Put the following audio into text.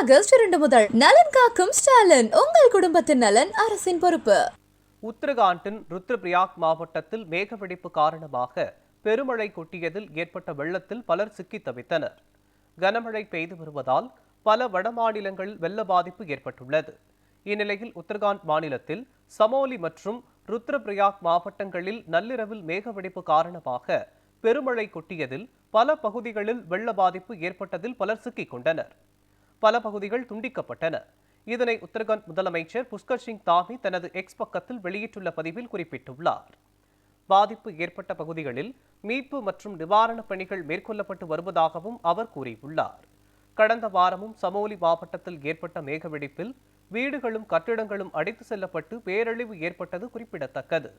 August 2 முதல் நலன் காக்கும் ஸ்டாலின், உங்கள் குடும்பத்தின் நலன் அரசின் பொறுப்பு. உத்தரகாண்டின் ருத்ரபிரயாக் மாவட்டத்தில் மேகவெடிப்பு காரணமாக பெருமழை கொட்டியதில் ஏற்பட்ட வெள்ளத்தில் பலர் சிக்கித் தவித்தனர். கனமழை பெய்து வருவதால் பல வடமாநிலங்களில் வெள்ள பாதிப்பு ஏற்பட்டுள்ளது. இந்நிலையில் உத்தரகாண்ட் மாநிலத்தில் சமோலி மற்றும் ருத்ரபிரயாக் மாவட்டங்களில் நள்ளிரவில் மேகவெடிப்பு காரணமாக பெருமழை கொட்டியதில் பல பகுதிகளில் வெள்ள பாதிப்பு ஏற்பட்டதில் பலர் சிக்கிக் கொண்டனர். பல பகுதிகள் துண்டிக்கப்பட்டன. இதனை உத்தரகாண்ட் முதலமைச்சர் புஷ்கர் சிங் தாமி தனது எக்ஸ் பக்கத்தில் வெளியிட்டுள்ள பதிவில் குறிப்பிட்டுள்ளார். பாதிப்பு ஏற்பட்ட பகுதிகளில் மீட்பு மற்றும் நிவாரணப் பணிகள் மேற்கொள்ளப்பட்டு வருவதாகவும் அவர் கூறியுள்ளார். கடந்த வாரமும் சமோலி மாவட்டத்தில் ஏற்பட்ட மேகவெடிப்பில் வீடுகளும் கட்டிடங்களும் அடித்து செல்லப்பட்டு பேரழிவு ஏற்பட்டது குறிப்பிடத்தக்கது.